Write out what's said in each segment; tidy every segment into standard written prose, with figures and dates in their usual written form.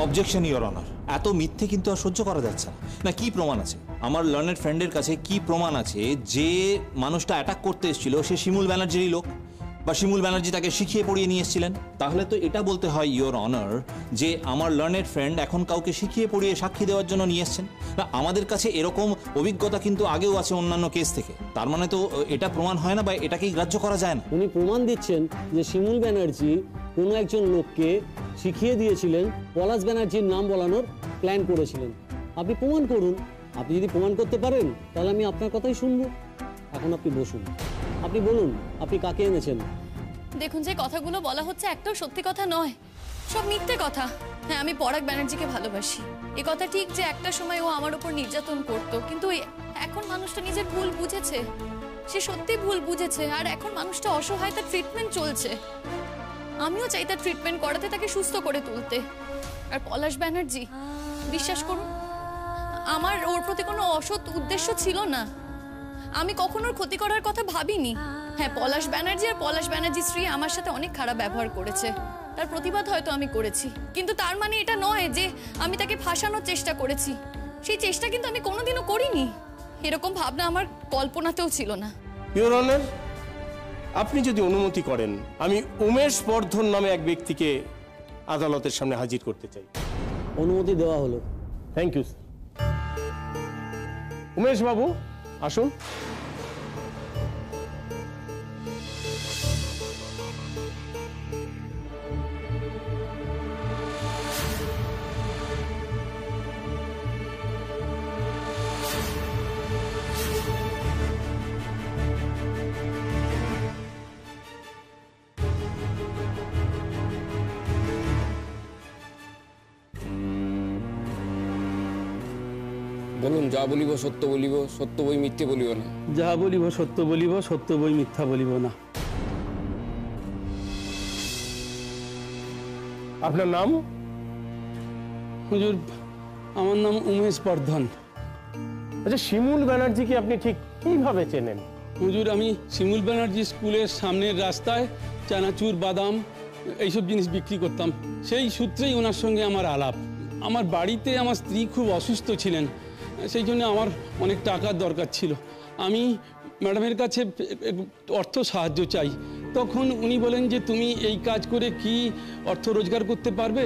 Objection your honour, এত মিথ্যে কিন্তু আর সহ্য করা যাচ্ছে না। না, কি প্রমাণ আছে আমার লার্নেড ফ্রেন্ডের কাছে? কি প্রমাণ আছে যে মানুষটা অ্যাটাক করতে এসেছিল সে শিমুল ব্যানার্জিরই লোক, বা শিমুল ব্যানার্জি তাকে শিখিয়ে পড়িয়ে নিয়ে এসেছিলেন? তাহলে তো এটা বলতে হয় ইওর অনার যে আমার লার্নেড ফ্রেন্ড এখন কাউকে শিখিয়ে পড়িয়ে সাক্ষী দেওয়ার জন্য নিয়ে এসছেন। না, আমাদের কাছে এরকম অভিজ্ঞতা কিন্তু আগেও আছে অন্যান্য কেস থেকে। তার মানে তো এটা প্রমাণ হয় না বা এটাকেই গ্রাহ্য করা যায় না। উনি প্রমাণ দিচ্ছেন যে শিমুল ব্যানার্জি কোনো একজন লোককে শিখিয়ে দিয়েছিলেন, পলাশ ব্যানার্জির নাম বলানোর প্ল্যান করেছিলেন। আপনি প্রমাণ করুন। আপনি যদি প্রমাণ করতে পারেন তাহলে আমি আপনার কথাই শুনবো। এখন আপনি বসুন, আপনি বলুন আপনি কাকে এনেছেন। দেখুন, যে কথাগুলো বলা হচ্ছে একটাও সত্যি কথা নয়, সব মিথ্যে কথা। হ্যাঁ, আমি পরাগ ব্যানার্জিকে ভালোবাসি, এ কথা ঠিক যে একটা সময় ও আমার উপর নির্যাতন করতো, কিন্তু এখন মানুষটা নিজের ভুল বুঝেছে। সে সত্যি ভুল বুঝেছে, আর এখন মানুষটা অসহায়, তার ট্রিটমেন্ট চলছে। আমিও চাই তার ট্রিটমেন্ট করাতে, তাকে সুস্থ করে তুলতে। আর পলাশ ব্যানার্জি, বিশ্বাস করুন আমার ওর প্রতি কোনো অসৎ উদ্দেশ্য ছিল না। আমি কখনো ওর ক্ষতি করার কথা ভাবিনি। হ্যাঁ, পলাশ ব্যানার্জি আর পলাশ ব্যানার্জি স্ত্রী আমার সাথে অনেক খারাপ ব্যবহার করেছে, তার প্রতিবাদ হয়তো আমি করেছি, কিন্তু তার মানে এটা নয় যে আমি তাকে ফাঁসানোর চেষ্টা করেছি। সেই চেষ্টা কিন্তু আমি কোনোদিনও করিনি। এরকম ভাবনা আমার কল্পনাতেও ছিল না। ইওর অনার, আপনি যদি অনুমতি করেন আমি উমেশ বর্ধন নামে এক ব্যক্তিকে আদালতের সামনে হাজির করতে চাই। অনুমতি দেওয়া হলো। Thank you. উমেশ বাবু আসুন। বলুন, যা বলিব সত্য বলিব, সত্য বই মিথ্যে বলিব না। যা বলিব সত্য বলিব, সত্য বই মিথ্যা বলিব না। আপনার নাম? হুজুর, আমার নাম উমেশ বর্ধন। আচ্ছা, শিমুল ব্যানার্জিকে আপনি ঠিক কিভাবে চেনেন? হুজুর, আমি শিমুল ব্যানার্জি স্কুলের সামনের রাস্তায় চানাচুর, বাদাম এইসব জিনিস বিক্রি করতাম। সেই সূত্রেই ওনার সঙ্গে আমার আলাপ। আমার বাড়িতে আমার স্ত্রী খুব অসুস্থ ছিলেন, সেই জন্য আমার অনেক টাকার দরকার ছিল। আমি ম্যাডামের কাছে অর্থ সাহায্য চাই। তখন উনি বলেন যে তুমি এই কাজ করে কি অর্থ রোজগার করতে পারবে,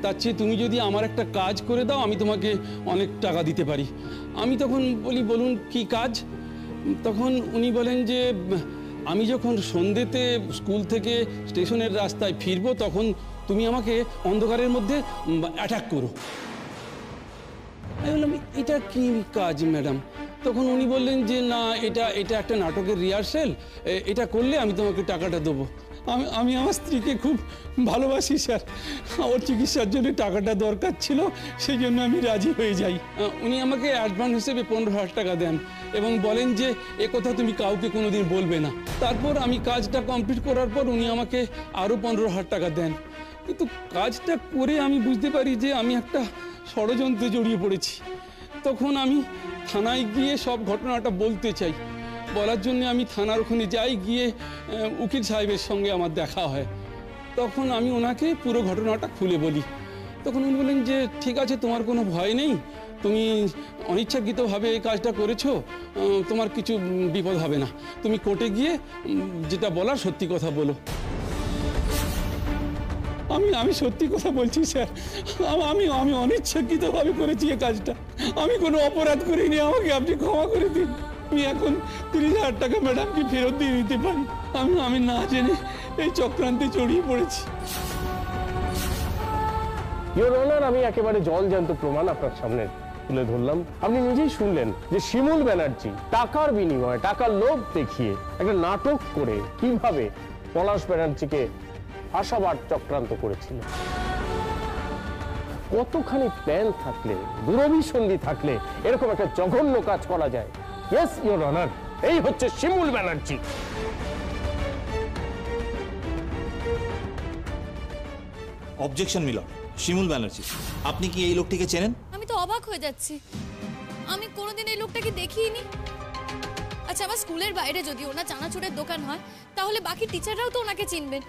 তার চেয়ে তুমি যদি আমার একটা কাজ করে দাও আমি তোমাকে অনেক টাকা দিতে পারি। আমি তখন বলি, বলুন কি কাজ? তখন উনি বলেন যে আমি যখন সন্ধ্যেতে স্কুল থেকে স্টেশনের রাস্তায় ফিরবো তখন তুমি আমাকে অন্ধকারের মধ্যে অ্যাটাক করো। আমি বললাম, এটা কি কাজ ম্যাডাম? তখন উনি বললেন যে না, এটা একটা নাটকের রিহার্সেল, এটা করলে আমি তোমাকে টাকাটা দেবো। আমি আমার স্ত্রীকে খুব ভালোবাসি স্যার, ওর চিকিৎসার জন্য টাকাটা দরকার ছিল, সেই জন্য আমি রাজি হয়ে যাই। উনি আমাকে অ্যাডভান্স হিসেবে 15,000 টাকা দেন এবং বলেন যে এ কথা তুমি কাউকে কোনোদিন বলবে না। তারপর আমি কাজটা কমপ্লিট করার পর উনি আমাকে আরও 15,000 টাকা দেন। কিন্তু কাজটা করে আমি বুঝতে পারি যে আমি একটা ষড়যন্ত্রে জড়িয়ে পড়েছি। তখন আমি থানায় গিয়ে সব ঘটনাটা বলতে চাই। বলার জন্য আমি থানার ওখানে যাই, গিয়ে উকিল সাহেবের সঙ্গে আমার দেখা হয়। তখন আমি ওনাকে পুরো ঘটনাটা খুলে বলি। তখন উনি বলেন যে ঠিক আছে, তোমার কোনো ভয় নেই, তুমি অনিচ্ছাকৃতভাবে এই কাজটা করেছো, তোমার কিছু বিপদ হবে না, তুমি কোর্টে গিয়ে যেটা বলার সত্যি কথা বলো। আমি সত্যি কথা বলছি স্যার, আমি অনিচ্ছাকৃতভাবে করেছি এই কাজটা, আমি কোনো অপরাধ করিনি, আমাকে আপনি ক্ষমা করে দিন। আমি এখন 30,000 টাকা ম্যাডামকে ফেরত দিয়ে দিতে পারি। আমি না জেনে এই চক্রান্তে জড়িয়ে পড়েছি। ইওর অনার, আমি একেবারে জলজ্যান্ত প্রমাণ আপনার সামনে তুলে ধরলাম। আপনি নিজেই শুনলেন যে শিমুল ব্যানার্জি টাকার বিনিময়ে, টাকার লোভ দেখিয়ে একটা নাটক করে কিভাবে পলাশ ব্যানার্জিকে আশাবাদ চক্রান্ত করেছিল। কতখানি প্ল্যান থাকলে, দূরভিসন্ধি থাকলে এরকম একটা জঘন্য কাজ করা যায়। ইয়েস ইওর অনার, এই হচ্ছে শিমুল ব্যানার্জি। অবজেকশন মিলন। শিমুল ব্যানার্জি, আপনি কি এই লোকটিকে চেনেন? আমি তো অবাক হয়ে যাচ্ছি, আমি কোনোদিন এই লোকটাকে দেখিনি। আচ্ছা, আমার স্কুলের বাইরে যদি ওনার চানাচুরের দোকান হয় তাহলে বাকি টিচাররাও তো ওনাকে চিনবেন,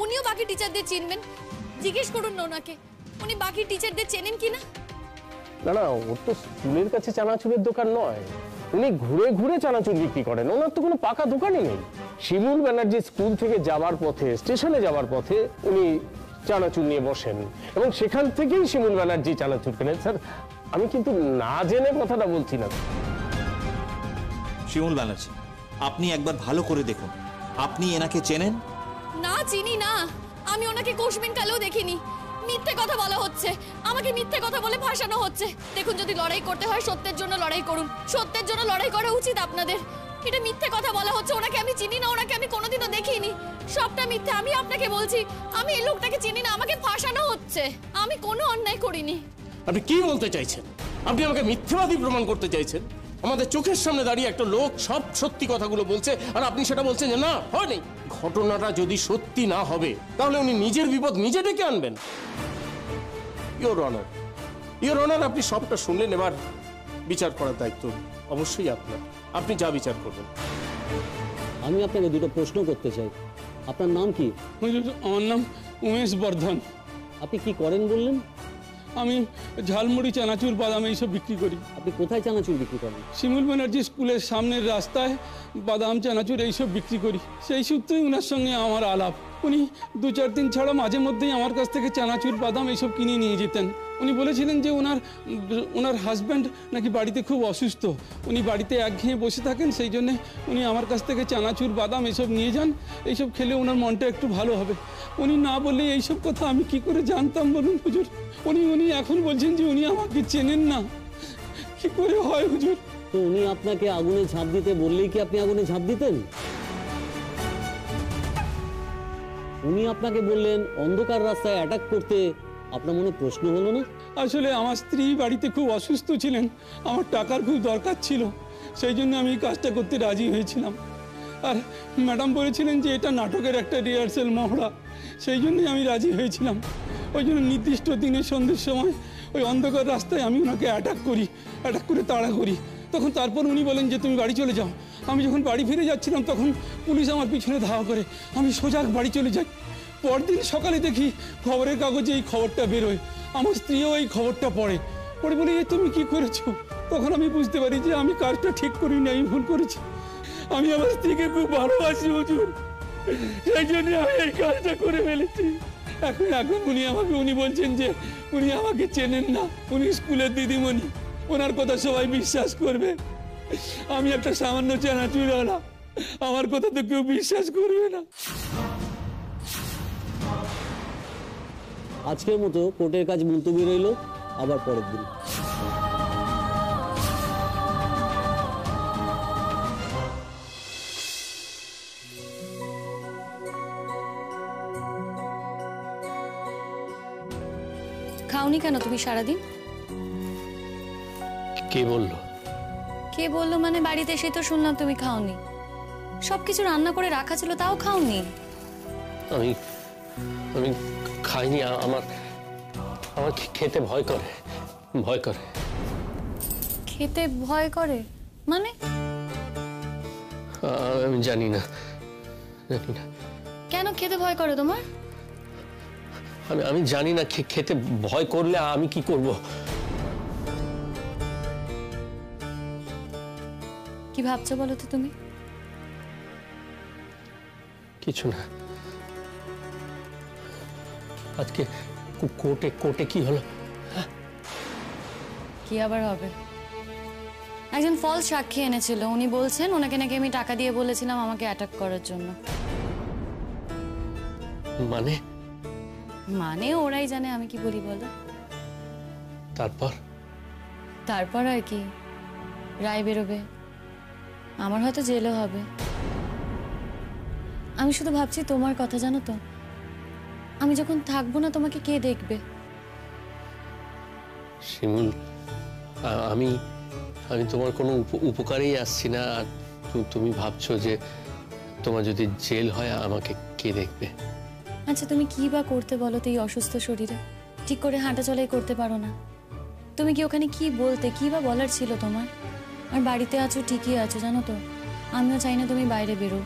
উনিও বাকি টিচারদের চিনবেন। জিজ্ঞেস করুন না ওনাকে। উনি বাকি টিচারদের চেনেন কিনা? না না, ওর তো স্কুলের কাছে চানাচুরের দোকান নয়, উনি ঘুরে ঘুরে চানাচুর বিক্রি করেন, ওনার তো কোনো পাকা দোকানই নেই। শিমুল ব্যানার্জি স্কুল থেকে যাওয়ার পথে, স্টেশনে যাওয়ার পথে উনি চানাচুর নিয়ে বসেন এবং সেখান থেকেই শিমুল ব্যানার্জি চানাচুর কেনেন। স্যার, আমি কিন্তু না জেনে কথাটা বলছি না। শিমুল ব্যানার্জি, আপনি একবার ভালো করে দেখুন, আপনি এনাকে চেনেন? না, চিনি না। আমি ওনাকে কোশমিন কালেও দেখিনি। মিথ্যে কথা বলা হচ্ছে, আমাকে মিথ্যে কথা বলে ভাসানো হচ্ছে। দেখুন, যদি লড়াই করতে হয় সত্যের জন্য লড়াই করুন, সত্যের জন্য লড়াই করা উচিত আপনাদের। এটা মিথ্যে কথা বলা হচ্ছে, ওনাকে আমি চিনি না, ওনাকে আমি কোনোদিনও দেখিনি, সবটা মিথ্যে। আমি আপনাকে বলছি, আমি এই লোকটাকে চিনি না, আমাকে ফাঁসানো হচ্ছে। আমি কোনো অন্যায় করিনি। আপনি কি বলতে চাইছেন? আপনি আমাকে মিথ্যাবাদী প্রমাণ করতে চাইছেন? আমাদের চোখের সামনে দাঁড়িয়ে একটা লোক সব সত্যি কথাগুলো বলছে আর আপনি সেটা বলছেন যে না, হয়নি। ঘটনাটা যদি সত্যি না হবে তাহলে উনি নিজের বিপদ নিজে ডেকে আনবেন। ইওর অনার, আপনি সবটা শুনলেন, এবার বিচার করার দায়িত্ব অবশ্যই আপনার। আপনি যা বিচার করবেন। আমি আপনাকে দুটো প্রশ্ন করতে চাই। আপনার নাম কি? হুজুর, আমার নাম উমেশ বর্ধন। আপনি কি করেন বললেন? আমি ঝালমুড়ি, চানাচুর, বাদাম এইসব বিক্রি করি। আপনি কোথায় চানাচুর বিক্রি করেন? শিমুল ব্যানার্জি স্কুলের সামনের রাস্তায় বাদাম, চানাচুর এইসব বিক্রি করি। সেই সূত্রেই ওনার সঙ্গে আমার আলাপ। উনি 2-4 দিন ছাড়া মাঝে মধ্যেই আমার কাছ থেকে চানাচুর, বাদাম এইসব কিনে নিয়ে যেতেন। উনি বলেছিলেন যে ওনার হাজব্যান্ড নাকি বাড়িতে খুব অসুস্থ, উনি বাড়িতে একঘেয়ে বসে থাকেন, সেই জন্যে উনি আমার কাছ থেকে চানাচুর, বাদাম এসব নিয়ে যান। এইসব খেলে ওনার মনটা একটু ভালো হবে। উনি না বললে এইসব কথা আমি কি করে জানতাম বলুন হুজুর? উনি এখন বলছেন যে উনি আমাকে চেনেন না। কি করে হয় হুজুর? তো উনি আপনাকে আগুনে ঝাঁপ দিতে বললেই কি আপনি আগুনে ঝাঁপ দিতেন? উনি আপনাকে বললেন অন্ধকার রাস্তায় অ্যাটাক করতে, আপনার মনে প্রশ্ন হলো না? আসলে আমার স্ত্রী বাড়িতে খুব অসুস্থ ছিলেন, আমার টাকার খুব দরকার ছিল, সেই জন্য আমি এই কাজটা করতে রাজি হয়েছিলাম। আর ম্যাডাম বলেছিলেন যে এটা নাটকের একটা রিহার্সেল মহড়া, সেই জন্যই আমি রাজি হয়েছিলাম। ওই জন্য নির্দিষ্ট দিনের সন্ধ্যের সময় ওই অন্ধকার রাস্তায় আমি ওনাকে অ্যাটাক করে তাড়া করি। তখন তারপর উনি বলেন যে তুমি বাড়ি চলে যাও। আমি যখন বাড়ি ফিরে যাচ্ছিলাম তখন পুলিশ আমার পিছনে ধাওয়া করে, আমি সোজা বাড়ি চলে যাই। পরদিন সকালে দেখি খবরের কাগজে এই খবরটা বেরোয়, আমার স্ত্রীও এই খবরটা পড়ে বলে এ তুমি কি করেছো? তখন আমি বুঝতে পারি যে আমি কাজটা ঠিক করিনি, আমি ভুল করেছি। আমি আমার স্ত্রীকে খুব ভালোবাসি হুজুর, সেই জন্য আমি এই কাজটা করে ফেলেছি। এখন উনি বলছেন যে উনি আমাকে চেনেন না, উনি স্কুলের দিদিমণি, ওনার কথা সবাই বিশ্বাস করবে। আমি একটা সামান্য চানাচুরওয়ালা, আমার কথা তো কেউ বিশ্বাস করবে না। আজকের মতো কোর্টের কাজ মুলতবি রইল, আবার পরের দিন। খাওনি কেন তুমি সারাদিন? কে বললো? কে বললো মানে? বাড়িতে এসে তো শুনলাম তুমি খাওনি। সবকিছু রান্না করে রাখা ছিল তাও খাওনি। আমি আমি খাইনি। আমার খেতে ভয় করে। খেতে ভয় করে মানে? আমি জানি না। কেন খেতে ভয় করে তোমার? আমি জানি না। খেতে ভয় করলে আমি কি করব? কি ভাবছো বলো তো তুমি? কিছু না। আজকে কোর্টে কি হলো? কি আবার হবে? একজন ফলস সাক্ষী এনেছিল, উনি বলছেন ওনাকে নাকি আমি টাকা দিয়ে বলেছিলাম আমাকে অ্যাটাক করার জন্য। মানে ওরাই জানে আমি কি বলি বলো। তারপর আর কি, রায় বেরোবে, আমার হয়তো জেলও হবে। আমি শুধু ভাবছি তোমার কথা, জানো তো, আমি যখন থাকবো না তোমাকে কে দেখবে? শিমুল, আমি তোমার কোনো উপকারেই আসছি না। আর তুমি ভাবছো যে তোমার যদি জেল হয় আমাকে কে দেখবে? আচ্ছা তুমি কি বা করতে বলো তো এই অসুস্থ শরীরে? ঠিক করে হাঁটা চলাই করতে পারো না। তুমি কি ওখানে কি বলতে, কি বা বলার ছিল তোমার? আর বাড়িতে আছো ঠিকই আছো, জানো তো, আমিও চাই না তুমি বাইরে বেরো।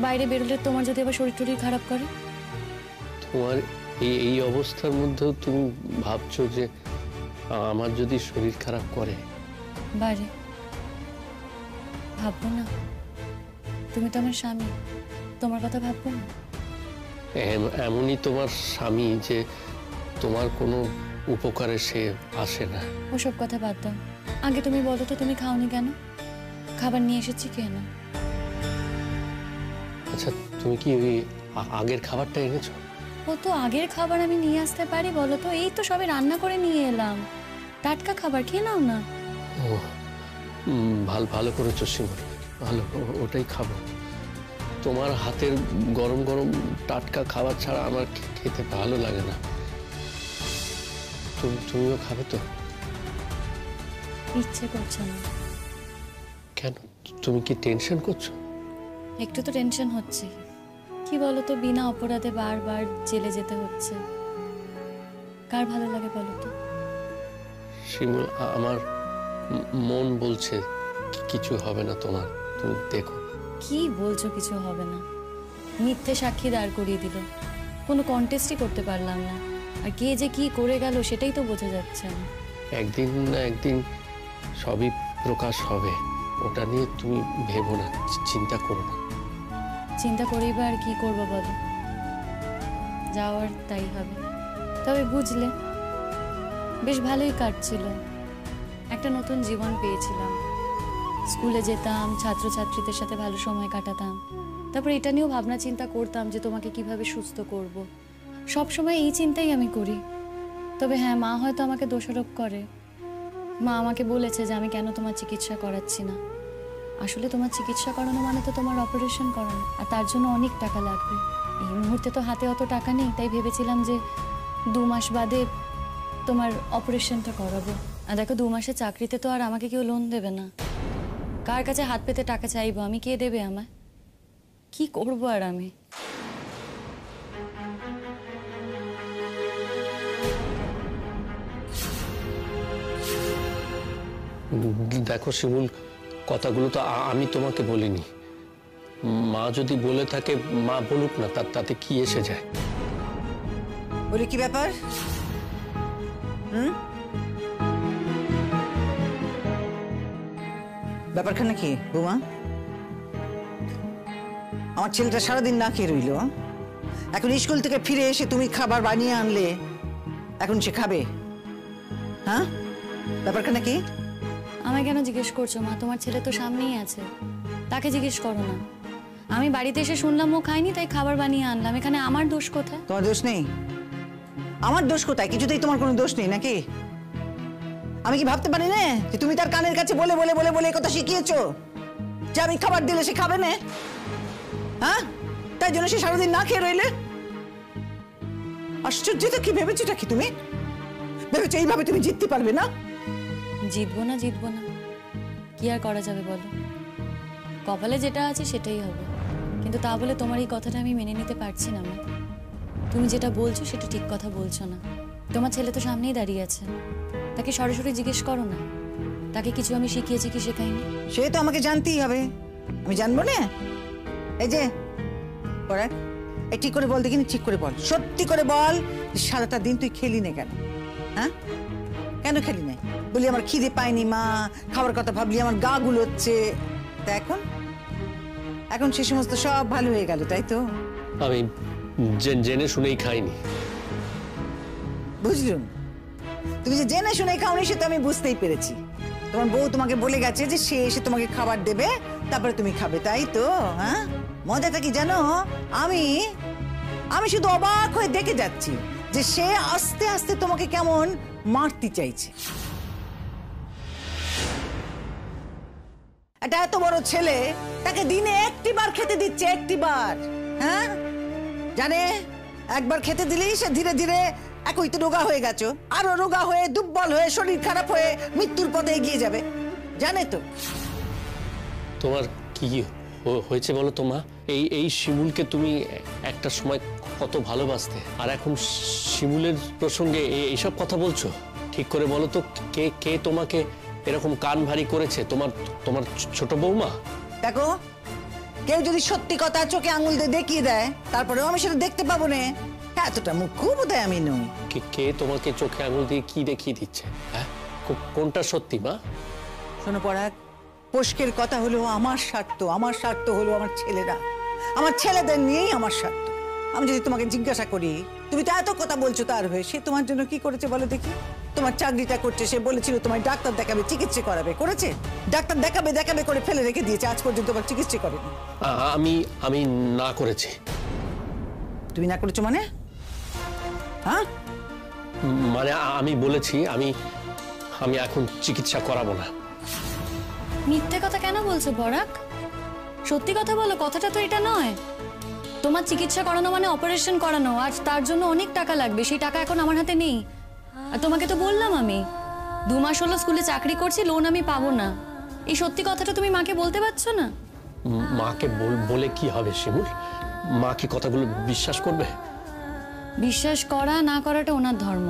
বাইরে বেরোলে তোমার যদি আবার শরীর টরীর খারাপ করে। এই অবস্থার মধ্যেও তুমি ভাবছো যে আমার যদি শরীর খারাপ করে? বারে ভাববো না? তুমি তো আমার স্বামী, তোমার কথা ভাববো না? এমনই তোমার স্বামী যে তোমার কোনো উপকারে সে আসে না। ওসব কথা বাদ দাও, আগে তুমি বলো তো তুমি খাওনি কেন? খাবার নিয়ে এসেছি কেন? আচ্ছা, তুমি কি ওই আগের খাবারটা এনেছো? ও তো আগের খাবার আমি নিয়ে আসতে পারি বলো তো? এই তো সবে রান্না করে নিয়ে এলাম, টাটকা খাবার খেয়ে নাও না। ও ভালো করেছো শিমুল, ভালো, ওটাই খাবো। তোমার হাতের গরম গরম টাটকা খাবার ছাড়া আমার খেতে ভালো লাগে না। তুমিও খাবে তো? ইচ্ছে করছে না। কেন, তুমি কি টেনশন করছো? একটু তো টেনশন হচ্ছে। কি বলো তো, বিনা অপরাধে বারবার জেলে যেতে হচ্ছে, কার ভালো লাগে বলো তো? শিমুল, আমার মন বলছে কিছু হবে না তোমার, তুমি দেখো। কি বলছো কিছু হবে না? মিথ্যে সাক্ষী দাঁড় করিয়ে দিল, কোনো কন্টেস্টই করতে পারলাম না, আর কে যে কি করে গেল সেটাই তো বোঝা যাচ্ছে না। একদিন না একদিন সবই প্রকাশ হবে, ওটা নিয়ে তুমি ভেবো না, চিন্তা করো না। চিন্তা করেই বা আর কি করবো বলো, যাওয়ার তাই হবে। তবে বুঝলে, বেশ ভালোই কাটছিল, একটা নতুন জীবন পেয়েছিলাম, স্কুলে যেতাম, ছাত্রছাত্রীদের সাথে ভালো সময় কাটাতাম, তারপর এটা নিয়েও ভাবনা চিন্তা করতাম যে তোমাকে কিভাবে সুস্থ করব। সব সময় এই চিন্তাই আমি করি। তবে হ্যাঁ, মা হয়তো আমাকে দোষারোপ করে। মা আমাকে বলেছে যে আমি কেন তোমার চিকিৎসা করাচ্ছি না। আসলে তোমার চিকিৎসা করানো মানে তো তোমার অপারেশন করানো, আর তার জন্য অনেক টাকা লাগবে। এই মুহূর্তে তো হাতে অত টাকা নেই, তাই ভেবেছিলাম যে 2 মাস বাদে তোমার অপারেশনটা করাবো। আর দেখো, 2 মাসের চাকরিতে তো আর আমাকে কেউ লোন দেবে না। কার কাছে হাত পেতে টাকা চাইবো আমি? কে দেবে আমায়? কি করবো আর আমি? দেখো শিমুল, কথাগুলো তো আমি তোমাকে বলিনি। মা যদি বলে থাকে, মা বলুক না, তাতে কি এসে যায়? বলি, কি ব্যাপার? ব্যাপারখানা কি বৌমা? আমার ছেলেটা সারাদিন না খেয়ে রইল, এখন স্কুল থেকে ফিরে এসে তুমি খাবার বানিয়ে আনলে, এখন সে খাবে? হ্যাঁ, ব্যাপারখানা কি? আমায় কেন জিজ্ঞেস করছো মা? তোমার ছেলে তো সামনেই আছে, তাকে জিজ্ঞেস করো না। আমি বাড়িতে এসে শুনলাম ও খায়নি, তাই খাবার বানিয়ে আনলাম। এখানে আমার দোষ কোথায়? তোমার দোষ নেই? আমার দোষ কোথায়? কিছুতেই তোমার কোনো দোষ নেই নাকি? আমি কি ভাবতে পারি না যে তুমি তার কানের কাছে বলে বলে বলে বলে কথা শিখিয়েছো যে আমি খাবার দিলে সে খাবে না? হ্যাঁ, তাই জন্য সে সারাদিন না খেয়ে রইলে। আশ্চর্য তো, কি ভেবেছোটা কি তুমি? ভেবেছো এইভাবে তুমি জিততে পারবে না? জিতবো না কি আর করা যাবে বলো? কপালে যেটা আছে সেটাই হবে। কিন্তু তা বলে তোমার এই কথাটা আমি মেনে নিতে পারছি না। মা, তুমি যেটা বলছো সেটা ঠিক কথা বলছো না। তোমার ছেলে তো সামনেই দাঁড়িয়ে আছে, তাকে সরাসরি জিজ্ঞেস করো না, তাকে কিছু আমি শিখিয়েছি কি শেখাইনি। সে তো আমাকে জানতেই হবে, আমি জানবো না? এই যে পরাগ, এই ঠিক করে বল দেখিনি, ঠিক করে বল, সত্যি করে বল, সারাটা দিন তুই খেলি না কেন? হ্যাঁ, কেন খেলি না? বলি আমার খিদে পায়নি মা, খাবার কথা ভাবলি আমার গা গুলোচ্ছে। তা এখন সে সমস্ত সব ভালো হয়ে গেল, তাই তো? আমি জেনে শুনেই খাইনি। বুঝলুম, তুমি যে জেনে শুনে খাওনি সে তো আমি বুঝতেই পেরেছি। তোমার বউ তোমাকে বলে গেছে যে সে এসে তোমাকে খাবার দেবে, তারপরে তুমি খাবে, তাই তো? হ্যাঁ, মজাটা কি জানো? আমি শুধু অবাক হয়ে দেখে যাচ্ছি যে সে আস্তে আস্তে তোমাকে কেমন মারতে চাইছে। এটা এত বড় ছেলে, তাকে দিনে 1টি বার খেতে দিচ্ছে, 1টি বার। হ্যাঁ, জানে একবার খেতে দিলেই সে ধীরে ধীরে একই তো রোগা হয়ে গেছো, আরো রোগা হয়ে দুর্বল হয়ে শরীর খারাপ হয়ে মৃত্যুর পথে এগিয়ে যাবে, জানে তো? তোমার কি হয়েছে বলো তো মা? এই শিমুলকে তুমি একটা সময় কত ভালোবাসতে, আর এখন শিমুলের প্রসঙ্গে এইসব কথা বলছো? ঠিক করে বলো তো, কে তোমাকে এরকম কান ভারী করেছে? তোমার ছোট বৌমা? দেখো, কেউ যদি সত্যি কথা চোখে আঙুল দিয়ে দেখিয়ে দেয়, তারপরেও আমি সেটা দেখতে পাবো না, এতটা মুখ্য বোধহয় আমি নই। কে তোমাকে চোখে আঙুল দিয়ে কি দেখিয়ে দিচ্ছে? হ্যাঁ, কোনটা সত্যি মা? শোনো পরাগ, পোষ্কের কথা হলো আমার স্বার্থ হলো আমার ছেলেরা, আমার ছেলেদের নিয়েই আমার স্বার্থ। আমি যদি তোমাকে জিজ্ঞাসা করি, তুমি তো এত কথা বলছো তার হয়ে, সে তোমার জন্য কি করেছে বলো দেখি? তোমার চাকরিটা করছে, সে বলেছিল তোমায় ডাক্তার দেখাবে, চিকিৎসা করাবে, করেছে? ডাক্তার দেখাবে করে ফেলে রেখে দিয়েছে, আজ পর্যন্ত তোমার চিকিৎসা করেনি। আমি না করেছি। তুমি না করেছো মানে? হ্যাঁ, মানে আমি বলেছি আমি এখন চিকিৎসা করাবো না। মিথ্যে কথা কেন বলছো পরাগ? সত্যি কথা বলো, কথাটা তো এটা নয়। তোমার চিকিৎসা করানো মানে অপারেশন করানো, আর তার জন্য অনেক টাকা লাগবে, সেই টাকা এখন আমার হাতে নেই। আর তোমাকে তো বললাম আমি 2 মাস হলো স্কুলে চাকরি করছি, লোন আমি পাবো না। এই সত্যি কথাটা তুমি মাকে বলতে পারছো না? মাকে বলে কি হবে শিমুল? মা কি কথাগুলো বিশ্বাস করবে? বিশ্বাস করা না করাটা ওনার ধর্ম,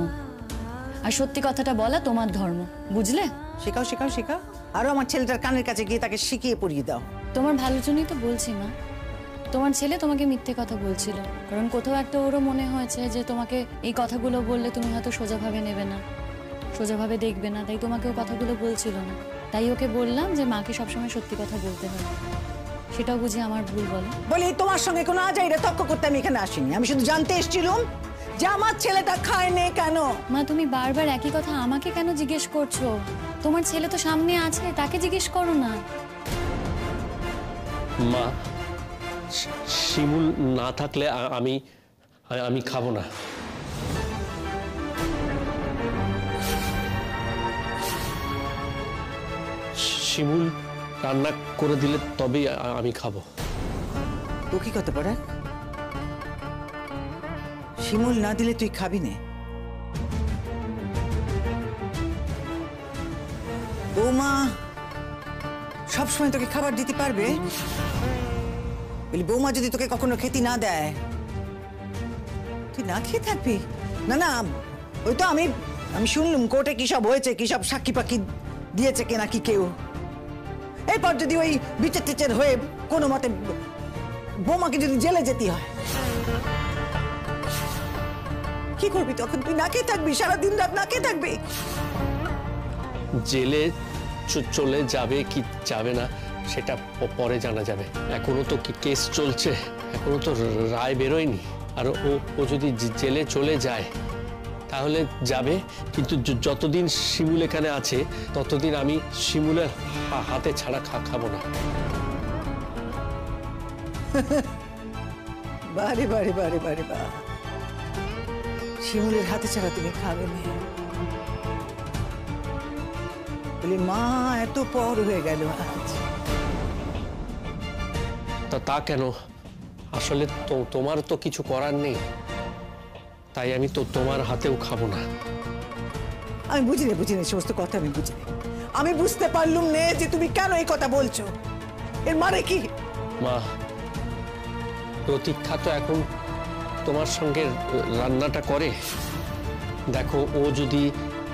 আর সত্যি কথাটা বলা তোমার ধর্ম, বুঝলে? শেখাও শেখাও শেখাও, আরো আমার ছেলেটার কানের কাছে গিয়ে তাকে শিখিয়ে পড়িয়ে দাও। তোমার ভালোর জন্যই তো বলছি মা। তোমার ছেলে তোমাকে মিথ্যে কথা বলছিল, কারণ কোথাও একটা ওরও মনে হয়েছে যে তোমাকে এই কথাগুলো বললে তুমি হয়তো সোজাভাবে নেবে না, সোজাভাবে দেখবে না, তাই তোমাকে ও কথাগুলো বলছিল না। তাই ওকে বললাম যে মাকে সবসময় সত্যি কথা বলতে হবে। সেটাও বুঝি আমার ভুল বলো? বলি তোমার সঙ্গে কোনো আজাইরা তর্ক করতে আমি এখানে আসিনি, আমি শুধু জানতে এসেছিলাম যে আমার ছেলেটা খায়নি কেন। মা, তুমি বারবার একই কথা আমাকে কেন জিজ্ঞেস করছো? তোমার ছেলে তো সামনে আছে, তাকে জিজ্ঞেস করো না। মা, শিমুল না থাকলে আমি খাবো না। শিমুল রান্না করে দিলে তবেই আমি খাবো। ও কি কথা পড়া? শিমুল না দিলে তুই খাবি না? বৌমা সবসময় তোকে খাবার দিতে পারবে? বলি বৌমা যদি তোকে কখনো খেতে না দেয়, তুই না খেয়ে থাকবি? না না, ওই তো আমি শুনলাম কোর্টে কি সব হয়েছে, কি সব সাক্ষী পাখি দিয়েছে কে নাকি কেউ। এরপর যদি ওই বিচার টিচার হয়ে কোনো মতে বৌমাকে যদি জেলে যেতে হয়, কি করবি তখন? তুই না খেয়ে থাকবি, সারাদিন রাত না খেয়ে থাকবি? জেলে চলে যাবে কি যাবে না সেটা পরে জানা যাবে। এখনো তো কেস চলছে, এখনো তো রায় বেরোয়নি। আর ও যদি জেলে চলে যায় তাহলে যাবে, কিন্তু যতদিন শিমুল এখানে আছে ততদিন আমি শিমুলের হাতে ছাড়া খাবো না। বারে বারে বারে বারে বা, শিমুলের হাতে ছাড়া তুমি খাবে না? বলি মা এত পর হয়ে গেল আজ। তা কেন? আসলে তোমার তো কিছু করার নেই, তাই আমি তো তোমার হাতেও খাবো না। আমি বুঝিনি সমস্ত কথা আমি বুঝিনি। আমি বুঝতে পারলুম না যে তুমি কেন এই কথা বলছো। এর মানে কি? মা, প্রতীক্ষা তো এখন তোমার সঙ্গে রান্নাটা করে। দেখো, ও যদি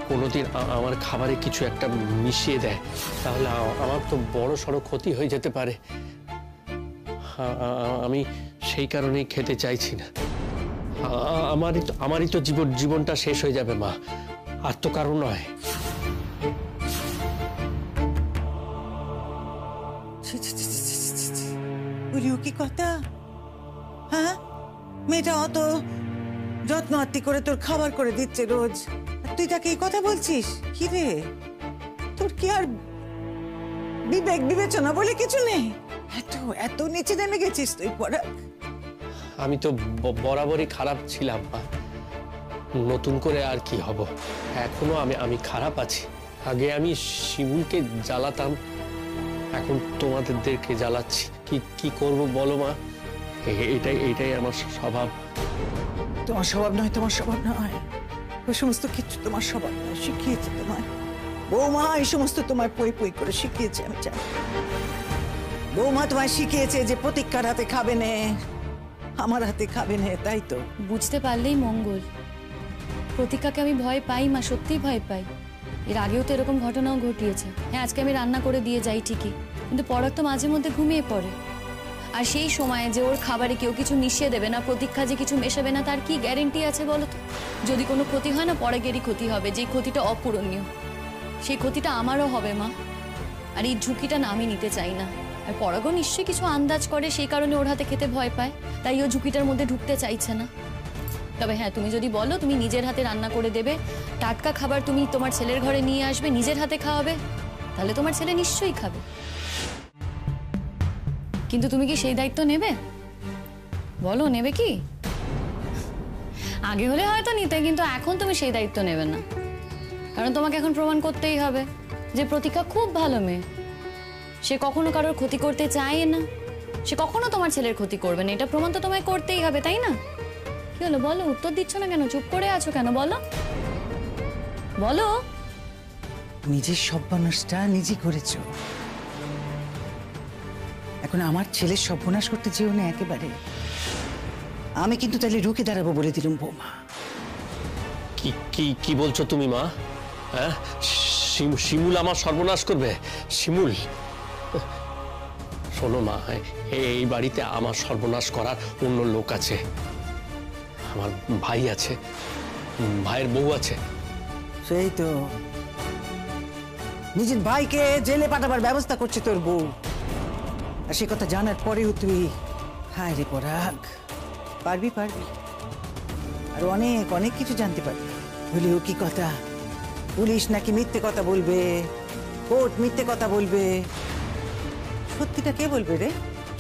কোনোদিন আমার খাবারে কিছু একটা মিশিয়ে দেয় তাহলে আমার তো বড় সড়ো ক্ষতি হয়ে যেতে পারে। আমি সেই কারণেই খেতে চাইছি না। আমারই তো জীবনটা শেষ হয়ে যাবে মা, আর তো কারণ নয়। বলিও কি কথা? হ্যাঁ, মেয়েটা অত যত্ন আত্তি করে তোর খাবার করে দিচ্ছে রোজ, তুই তাকে এই কথা বলছিস? কি রে, তোর কি আর বিবেক বিবেচনা বলে কিছু নেই? এত নিচে নেমে গেছিস তুই পড়া। আমি তো বরাবরই খারাপ ছিলাম মা, নতুন করে আর কি হব? এখনো আমি খারাপ আছি। আগে আমি শিমুলকে জ্বালাতাম, এখন তোমাদেরকে জ্বালাচ্ছি। কি করব বলো মা? এটাই আমার স্বভাব। তোমার স্বভাব নয়, তোমার স্বভাব নয়, ওই সমস্ত কিছু তোমার স্বভাব নয়। শিখিয়েছে তোমায় বৌমা, এই সমস্ত তোমার পই পই করে শিখিয়েছে। আমি জানি বৌমা তোমায় শিখিয়েছে যে প্রতীক্ষার হাতে খাবে না, আমার হাতে খাবে না, তাই তো? বুঝতে পারলেই মঙ্গল। প্রতীক্ষাকে আমি ভয় পাই মা, সত্যিই ভয় পাই। এর আগেও তো এরকম ঘটনাও ঘটিয়েছে। হ্যাঁ, আজকে আমি রান্না করে দিয়ে যাই ঠিকই, কিন্তু পরাগ তো মাঝে মধ্যে ঘুমিয়ে পড়ে। আর সেই সময়ে যে ওর খাবারে কেউ কিছু মিশিয়ে দেবে না, প্রতীক্ষা যে কিছু মেশাবে না, তার কি গ্যারেন্টি আছে বলো তো? যদি কোনো ক্ষতি হয় না, পরাগেরই ক্ষতি হবে, যে ক্ষতিটা অপূরণীয়। সেই ক্ষতিটা আমারও হবে মা, আর এই ঝুঁকিটা না আমি নিতে চাই না। আর পরাগও নিশ্চয়ই কিছু আন্দাজ করে, সেই কারণে ওর হাতে খেতে ভয় পায়, তাই ও ঝুঁকিটার মধ্যে ঢুকতে চাইছে না। তবে হ্যাঁ, তুমি যদি বলো তুমি নিজের হাতে রান্না করে দেবে, টাটকা খাবার তুমি তোমার ছেলের ঘরে নিয়ে আসবে, নিজের হাতে খাওয়াবে, তাহলে তোমার ছেলে নিশ্চয়ই খাবে। কিন্তু তুমি কি সেই দায়িত্ব নেবে? বলো, নেবে কি? আগে হলে হয়তো নিতে, কিন্তু এখন তুমি সেই দায়িত্ব নেবে না, কারণ তোমাকে এখন প্রমাণ করতেই হবে যে প্রতীক্ষা খুব ভালো মেয়ে। সে কখনো কারোর ক্ষতি করতে চায় না, সে কখনো তোমার ছেলের ক্ষতি করবে না, এটা প্রমাণ তো তোমায় করতেই হবে, তাই না? কি হলো বলো, উত্তর দিচ্ছ না কেন? চুপ করে আছো কেন? বলো বলো। নিজের সর্বনাশটা নিজে করেছো, এখন আমার ছেলের সর্বনাশ করতে যেও না একেবারে। আমি কিন্তু তাহলে রুখে দাঁড়াবো বলে দিলাম বৌমা। কি কি কি বলছো তুমি মা? হ্যাঁ, শিমুল আমার সর্বনাশ করবে? শিমুল, শোনো মা, এই বাড়িতে আমার সর্বনাশ করার অন্য লোক আছে। আমার ভাই আছে, ভাইয়ের বউ আছে। সেই তো নিজের ভাইকে জেলে পাঠাবার ব্যবস্থা করছে তোর বউ, আর সে কথা জানার পরেও তুই, হায় রে পরাগ, পারবি পারবি, আর অনেক অনেক কিছু জানতে পারবি। হলেও কি কথা, পুলিশ নাকি মিথ্যে কথা বলবে, কোর্ট মিথ্যে কথা বলবে, সত্যিটা কে বলবে রে?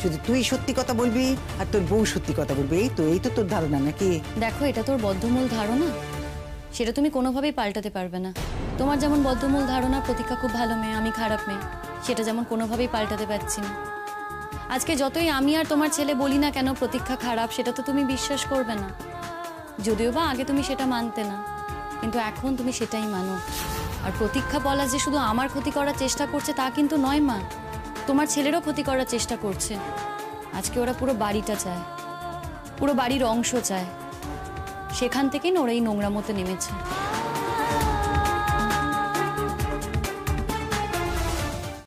শুধু তুই সত্যি কথা বলবি আর তোর বউ সত্যি কথা বলবে, এই তো তোর ধারণা নাকি? দেখো, এটা তোর বদ্ধমূল ধারণা, সেটা তুমি কোনোভাবেই পাল্টাতে পারবে না। তোমার যেমন বদ্ধমূল ধারণা প্রতীক্ষা খুব ভালো মেয়ে, আমি খারাপ মেয়ে, সেটা যেমন কোনোভাবেই পাল্টাতে পারছি না। আজকে যতই আমি আর তোমার ছেলে বলি না কেন প্রতীক্ষা খারাপ, সেটা তো তুমি বিশ্বাস করবে না। যদিও বা আগে তুমি সেটা মানতে না, কিন্তু এখন তুমি সেটাই মানো। আর প্রতীক্ষা বলা যে শুধু আমার ক্ষতি করার চেষ্টা করছে তা কিন্তু নয় মা, তোমার ছেলেরও ক্ষতি করার চেষ্টা করছে। আজকে ওরা পুরো বাড়িটা চায়, পুরো বাড়ির অংশ চায়, সেখান থেকেই না ওরা এই নোংরা মতো নেমেছে।